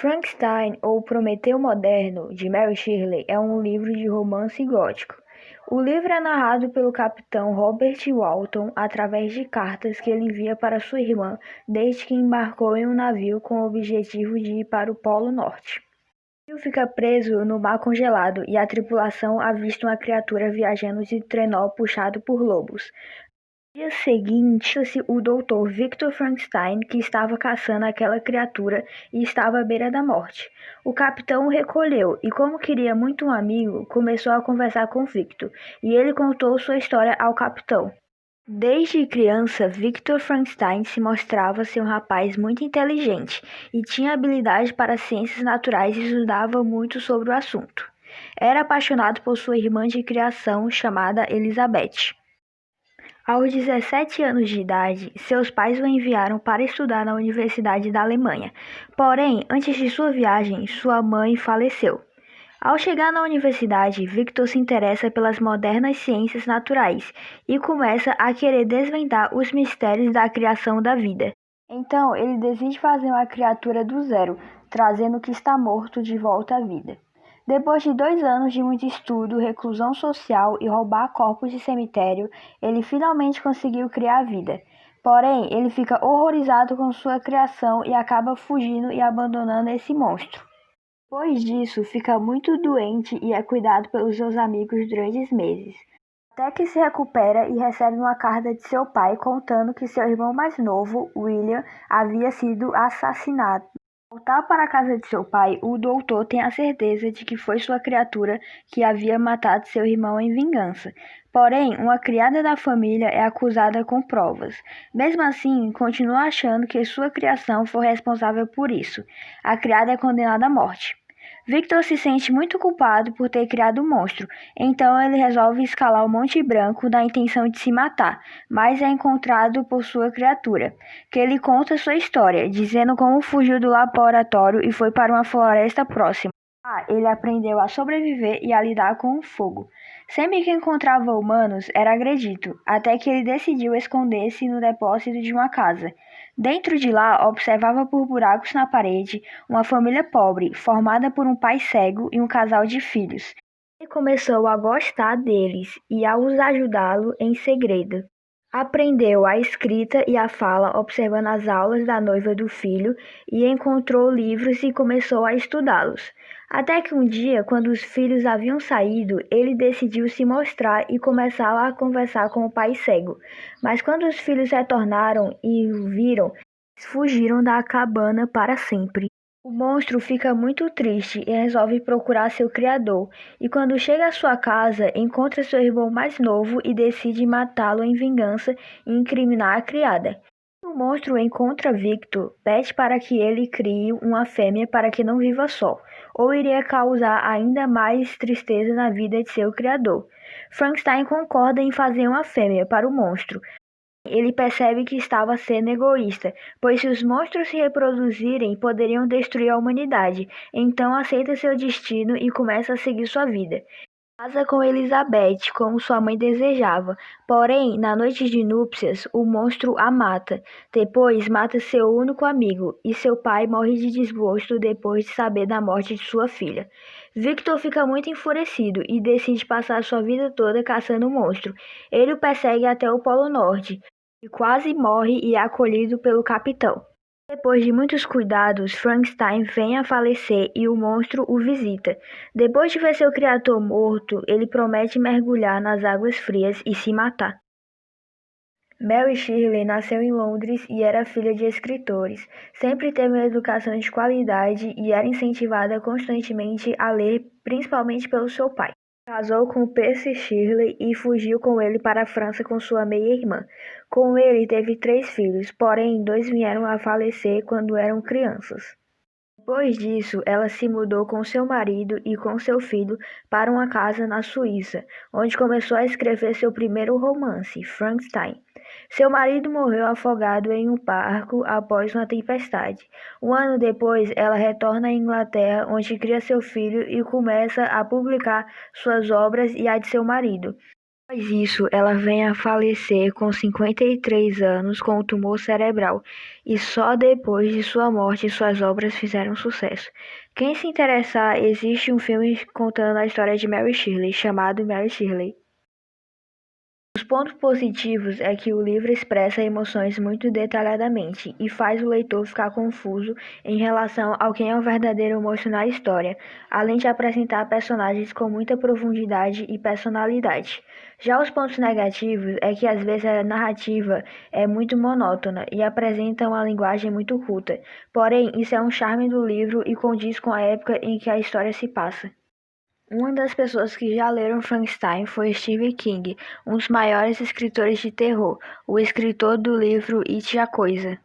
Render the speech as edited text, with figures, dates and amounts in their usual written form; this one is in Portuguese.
Frankenstein, ou Prometeu Moderno, de Mary Shelley, é um livro de romance gótico. O livro é narrado pelo capitão Robert Walton através de cartas que ele envia para sua irmã desde que embarcou em um navio com o objetivo de ir para o Polo Norte. O navio fica preso no mar congelado e a tripulação avista uma criatura viajando de trenó puxado por lobos. No dia seguinte, o Dr. Victor Frankenstein, que estava caçando aquela criatura e estava à beira da morte. O capitão o recolheu e, como queria muito um amigo, começou a conversar com Victor, e ele contou sua história ao capitão. Desde criança, Victor Frankenstein se mostrava ser um rapaz muito inteligente e tinha habilidade para ciências naturais e estudava muito sobre o assunto. Era apaixonado por sua irmã de criação chamada Elizabeth. Aos 17 anos de idade, seus pais o enviaram para estudar na Universidade da Alemanha. Porém, antes de sua viagem, sua mãe faleceu. Ao chegar na universidade, Victor se interessa pelas modernas ciências naturais e começa a querer desvendar os mistérios da criação da vida. Então, ele decide fazer uma criatura do zero, trazendo o que está morto de volta à vida. Depois de 2 anos de muito estudo, reclusão social e roubar corpos de cemitério, ele finalmente conseguiu criar a vida. Porém, ele fica horrorizado com sua criação e acaba fugindo e abandonando esse monstro. Depois disso, fica muito doente e é cuidado pelos seus amigos durante meses. Até que se recupera e recebe uma carta de seu pai contando que seu irmão mais novo, William, havia sido assassinado. Ao voltar para a casa de seu pai, o doutor tem a certeza de que foi sua criatura que havia matado seu irmão em vingança. Porém, uma criada da família é acusada com provas. Mesmo assim, continua achando que sua criação foi responsável por isso. A criada é condenada à morte. Victor se sente muito culpado por ter criado o monstro, então ele resolve escalar o Monte Branco na intenção de se matar, mas é encontrado por sua criatura, que ele conta sua história, dizendo como fugiu do laboratório e foi para uma floresta próxima. Lá, ele aprendeu a sobreviver e a lidar com o fogo. Sempre que encontrava humanos, era agredido, até que ele decidiu esconder-se no depósito de uma casa. Dentro de lá, observava por buracos na parede uma família pobre, formada por um pai cego e um casal de filhos. Ele começou a gostar deles e a os ajudá-lo em segredo. Aprendeu a escrita e a fala observando as aulas da noiva do filho e encontrou livros e começou a estudá-los. Até que um dia, quando os filhos haviam saído, ele decidiu se mostrar e começar a conversar com o pai cego. Mas quando os filhos retornaram e o viram, eles fugiram da cabana para sempre. O monstro fica muito triste e resolve procurar seu criador, e quando chega à sua casa, encontra seu irmão mais novo e decide matá-lo em vingança e incriminar a criada. Quando o monstro encontra Victor, pede para que ele crie uma fêmea para que não viva só, ou iria causar ainda mais tristeza na vida de seu criador. Frankenstein concorda em fazer uma fêmea para o monstro. Ele percebe que estava sendo egoísta, pois se os monstros se reproduzirem, poderiam destruir a humanidade. Então aceita seu destino e começa a seguir sua vida. Casa com Elizabeth, como sua mãe desejava. Porém, na noite de núpcias, o monstro a mata. Depois, mata seu único amigo, e seu pai morre de desgosto depois de saber da morte de sua filha. Victor fica muito enfurecido e decide passar sua vida toda caçando o monstro. Ele o persegue até o Polo Norte, e quase morre e é acolhido pelo capitão. Depois de muitos cuidados, Frankenstein vem a falecer e o monstro o visita. Depois de ver seu criador morto, ele promete mergulhar nas águas frias e se matar. Mary Shelley nasceu em Londres e era filha de escritores. Sempre teve uma educação de qualidade e era incentivada constantemente a ler, principalmente pelo seu pai. Casou com Percy Shelley e fugiu com ele para a França com sua meia-irmã. Com ele teve 3 filhos, porém 2 vieram a falecer quando eram crianças. Depois disso, ela se mudou com seu marido e com seu filho para uma casa na Suíça, onde começou a escrever seu primeiro romance, Frankenstein. Seu marido morreu afogado em um barco após uma tempestade. Um ano depois, ela retorna à Inglaterra, onde cria seu filho e começa a publicar suas obras e a de seu marido. Após isso, ela vem a falecer com 53 anos com um tumor cerebral, e só depois de sua morte suas obras fizeram sucesso. Quem se interessar, existe um filme contando a história de Mary Shelley, chamado Mary Shelley. Os pontos positivos é que o livro expressa emoções muito detalhadamente e faz o leitor ficar confuso em relação ao quem é o verdadeiro moço na história, além de apresentar personagens com muita profundidade e personalidade. Já os pontos negativos é que às vezes a narrativa é muito monótona e apresenta uma linguagem muito culta, porém isso é um charme do livro e condiz com a época em que a história se passa. Uma das pessoas que já leram Frankenstein foi Stephen King, um dos maiores escritores de terror, o escritor do livro It, a Coisa.